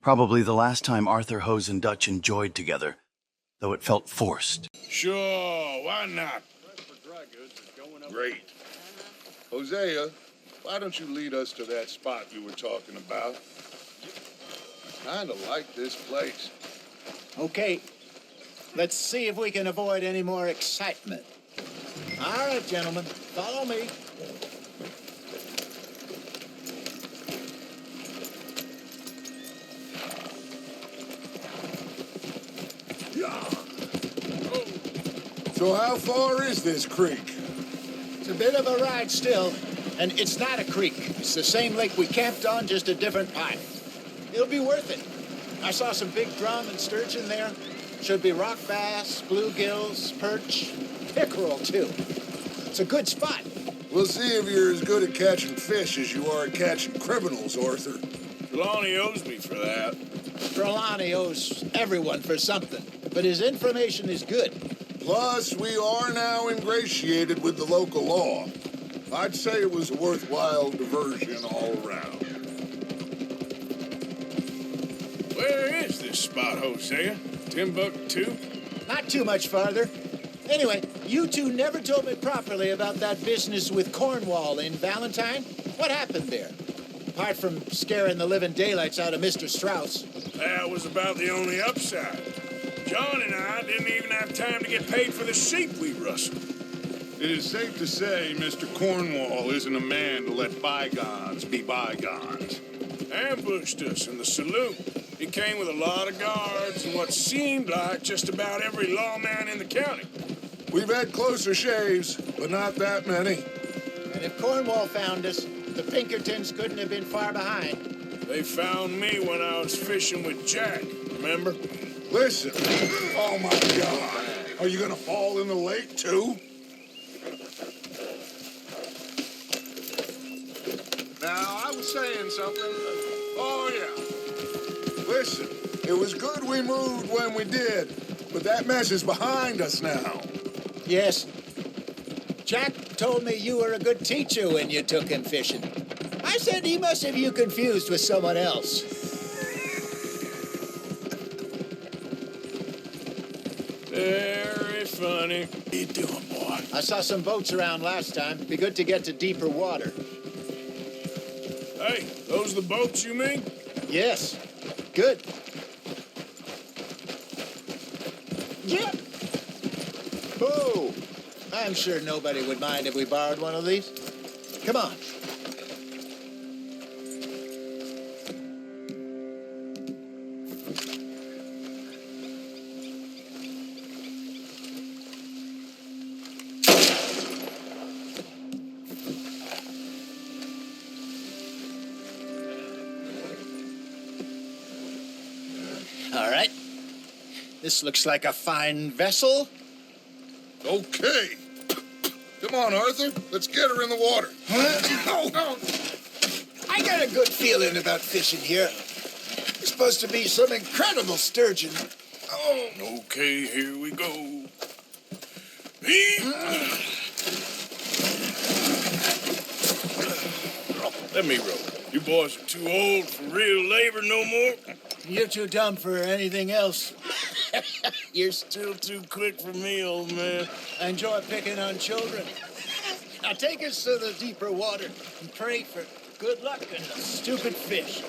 Probably the last time Arthur, Hose, and Dutch enjoyed together, though it felt forced. Sure, why not? Great. Hosea, why don't you lead us to that spot you were talking about? Kinda like this place. Okay, let's see if we can avoid any more excitement. All right, gentlemen, follow me. So how far is this creek? It's a bit of a ride still, and it's not a creek. It's the same lake we camped on, just a different pipe. It'll be worth it. I saw some big drum and sturgeon there. Should be rock bass, bluegills, perch, pickerel, too. It's a good spot. We'll see if you're as good at catching fish as you are at catching criminals, Arthur. Trelawney owes me for that. Trelawney owes everyone for something, but his information is good. Plus, we are now ingratiated with the local law. I'd say it was a worthwhile diversion all around. Where is this spot, Hosea? Timbuktu? Not too much farther. Anyway, you two never told me properly about that business with Cornwall in Valentine. What happened there? Apart from scaring the living daylights out of Mr. Strauss. That was about the only upside. John and I didn't even have time to get paid for the sheep we rustled. It is safe to say Mr. Cornwall isn't a man to let bygones be bygones. Ambushed us in the saloon. He came with a lot of guards and what seemed like just about every lawman in the county. We've had closer shaves, but not that many. And if Cornwall found us, the Pinkertons couldn't have been far behind. They found me when I was fishing with Jack, remember? Listen. Oh, my God. Are you gonna fall in the lake, too? Now, I was saying something. Oh, yeah. Listen, it was good we moved when we did, but that mess is behind us now. Yes. Jack told me you were a good teacher when you took him fishing. I said he must have you confused with someone else. Very funny. How you doing, boy? I saw some boats around last time. Be good to get to deeper water. Hey, those the boats you mean? Yes. Good. Yep. Oh, I'm sure nobody would mind if we borrowed one of these. Come on. All right. This looks like a fine vessel. Okay. Come on, Arthur. Let's get her in the water. Oh. I got a good feeling about fishing here. It's supposed to be some incredible sturgeon. Oh. Okay, here we go. Let me roll. You boys are too old for real labor no more. You're too dumb for anything else. You're still too quick for me, old man. I enjoy picking on children. Now take us to the deeper water and pray for good luck and a stupid fish.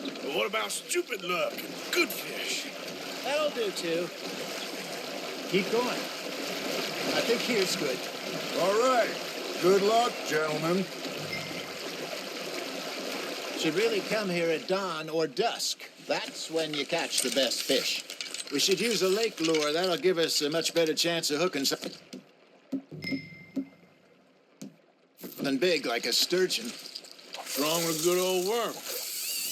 But what about stupid luck and good fish? That'll do, too. Keep going. I think here's good. All right. Good luck, gentlemen. Should really come here at dawn or dusk. That's when you catch the best fish. We should use a lake lure. That'll give us a much better chance of hooking something big like a sturgeon. What's wrong with a good old worm?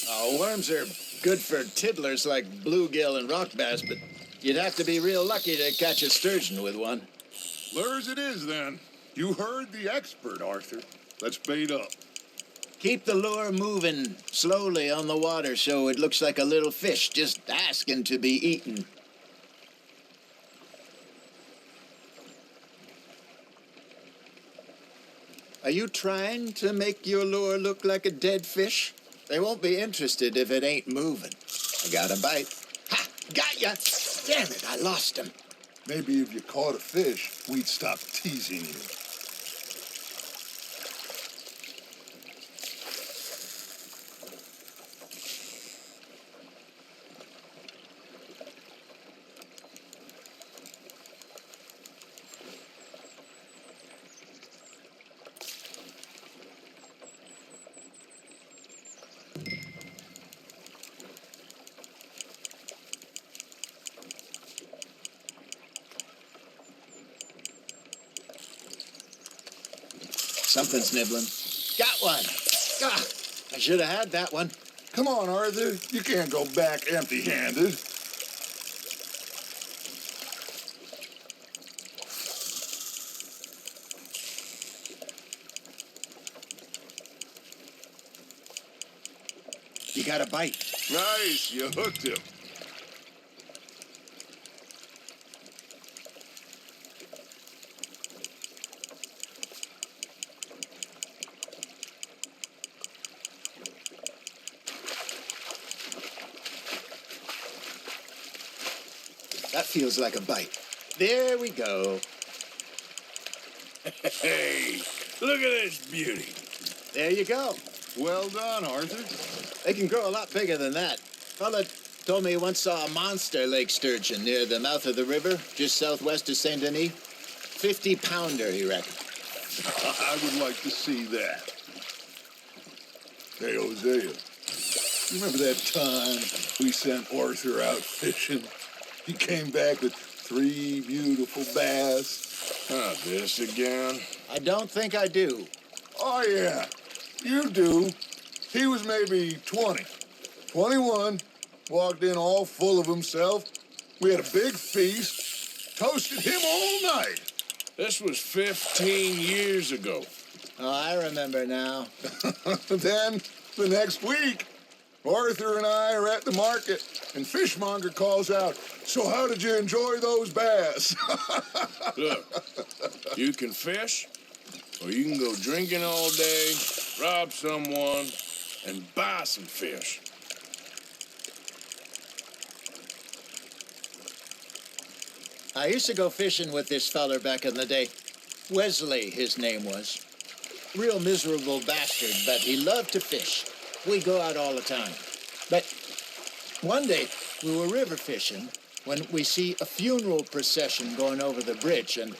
Oh, worms are good for tiddlers like bluegill and rock bass, but you'd have to be real lucky to catch a sturgeon with one. Lures it is, then. You heard the expert, Arthur. Let's bait up. Keep the lure moving slowly on the water so it looks like a little fish just asking to be eaten. Are you trying to make your lure look like a dead fish? They won't be interested if it ain't moving. I got a bite. Ha! Got ya! Damn it, I lost him. Maybe if you caught a fish, we'd stop teasing you. Something's nibbling. Got one. Ah, I should have had that one. Come on, Arthur. You can't go back empty-handed. You got a bite. Nice, you hooked him. That feels like a bite. There we go. Hey, look at this beauty. There you go. Well done, Arthur. They can grow a lot bigger than that. Fella told me he once saw a monster lake sturgeon near the mouth of the river, just southwest of Saint Denis. 50-pounder, he reckoned. I would like to see that. Hey, Hosea, you remember that time we sent Arthur out fishing? He came back with 3 beautiful bass. Not this again. I don't think I do. Oh, yeah, you do. He was maybe 20, 21, walked in all full of himself. We had a big feast, toasted him all night. This was 15 years ago. Oh, I remember now. Then, the next week, Arthur and I are at the market, and Fishmonger calls out, "So how did you enjoy those bass?" Look, you can fish, or you can go drinking all day, rob someone, and buy some fish. I used to go fishing with this feller back in the day. Wesley, his name was. Real miserable bastard, but he loved to fish. We go out all the time. But one day, we were river fishing when we see a funeral procession going over the bridge, and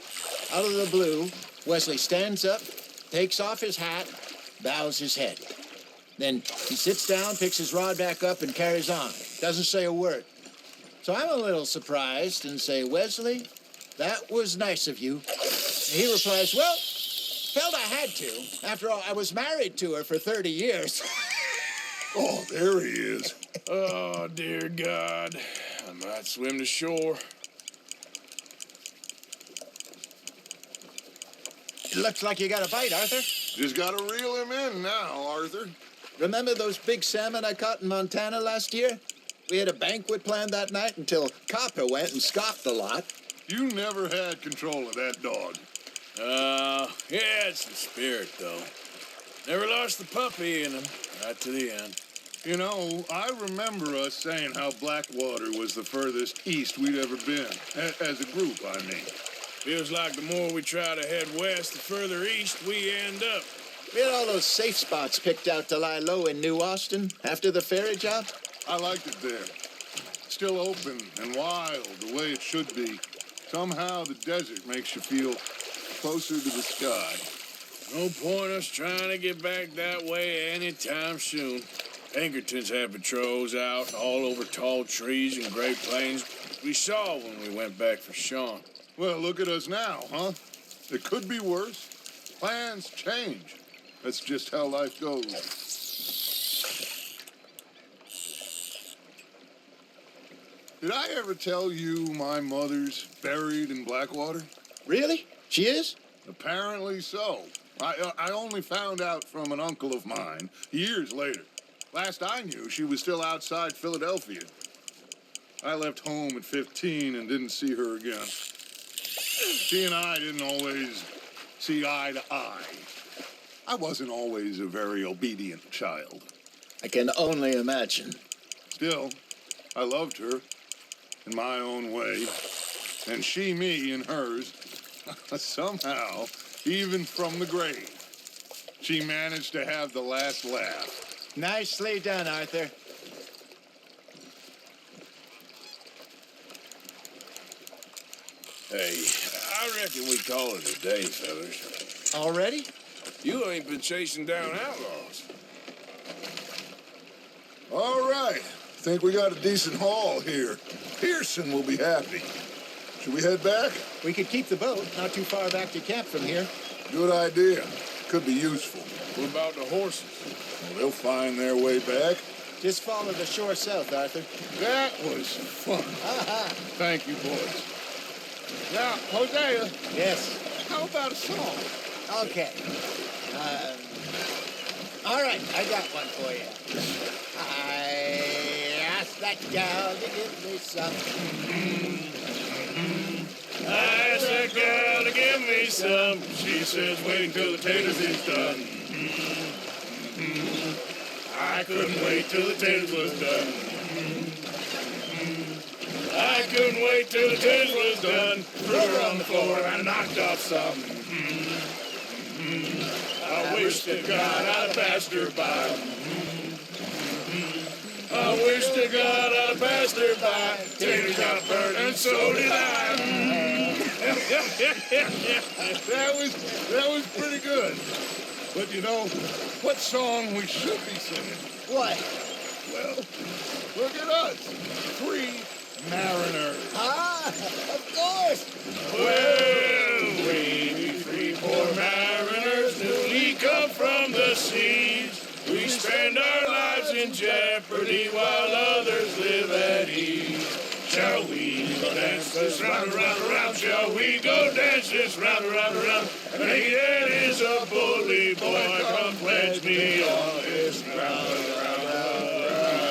out of the blue, Wesley stands up, takes off his hat, bows his head. Then he sits down, picks his rod back up, and carries on. Doesn't say a word. So I'm a little surprised and say, "Wesley, that was nice of you." And he replies, "Well, felt I had to. After all, I was married to her for 30 years. Oh, there he is. Oh, dear God. I might swim to shore. It looks like you got a bite, Arthur. Just gotta reel him in now, Arthur. Remember those big salmon I caught in Montana last year? We had a banquet planned that night until Copper went and scoffed the lot. You never had control of that dog. He had some spirit, though. Never lost the puppy in him, right to the end. You know, I remember us saying how Blackwater was the furthest east we'd ever been. As a group, I mean. Feels like the more we try to head west, the further east we end up. We had all those safe spots picked out to lie low in New Austin after the ferry job. I liked it there. Still open and wild, the way it should be. Somehow the desert makes you feel closer to the sky. No point us trying to get back that way anytime soon. Pinkertons have patrols out all over tall trees and Great Plains. We saw when we went back for Sean. Well, look at us now, huh? It could be worse. Plans change. That's just how life goes. Did I ever tell you my mother's buried in Blackwater? Really? She is? Apparently so. I only found out from an uncle of mine years later. Last I knew, she was still outside Philadelphia. I left home at 15 and didn't see her again. She and I didn't always see eye to eye. I wasn't always a very obedient child. I can only imagine. Still, I loved her in my own way, and she me in hers. Somehow, even from the grave, she managed to have the last laugh. Nicely done, Arthur. Hey, I reckon we call it a day, fellas. Already? You ain't been chasing down outlaws. All right. Think we got a decent haul here. Pearson will be happy. Should we head back? We could keep the boat not too far back to camp from here. Good idea. Could be useful. What about the horses? Well, they'll find their way back. Just follow the shore south, Arthur. That was fun. Thank you, boys. Now, Hosea, Yes. how about a song? Okay. All right, I got one for you. I asked that gal to give me some. I asked that girl to give me some. She says, wait until the taters is done. I couldn't wait till the taters was done. I couldn't wait till the taters was done. Threw her on the floor and I knocked off some. I wish to God I'd passed her by. I wish to God I'd passed her by. Taters got burned and so did I. That was pretty good. But you know, what song we should be singing? What? Well, look at us. 3 mariners. Ah, of course. Well, we 3 poor mariners newly come from the seas. We spend our lives in jeopardy while others live at ease. Shall we go dance this round, around, around? Shall we go dance this round, around, around? And he that is a bully boy, come pledge me on this ground, round, round.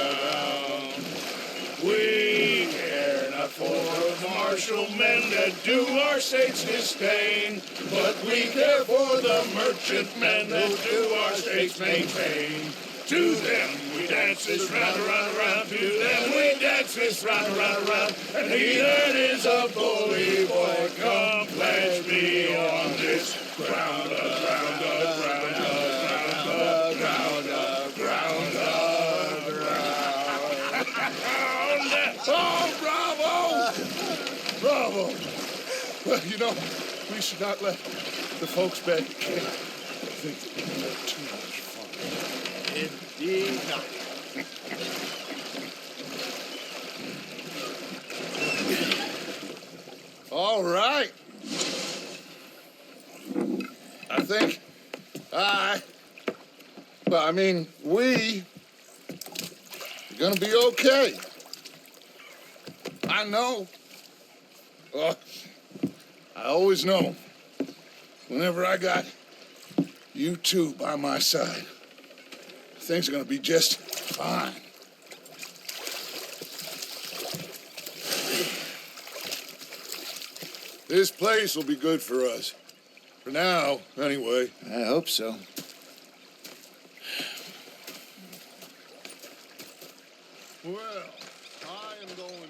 We care not for the martial men that do our state's disdain, but we care for the merchant men that do our state's maintain. To them we dance this round, around, around. To them we dance this round, around, around. And he that is a bully boy, come pledge me on this ground, ground, ground, ground, ground, ground, ground. Oh, bravo! Bravo! Well, you know, we should not let the folks back at camp think that we had too much fun. Indeed not. All right. I think we are gonna be okay. I know. I always know. Whenever I got you two by my side, things are gonna be just fine. This place will be good for us. For now, anyway. I hope so.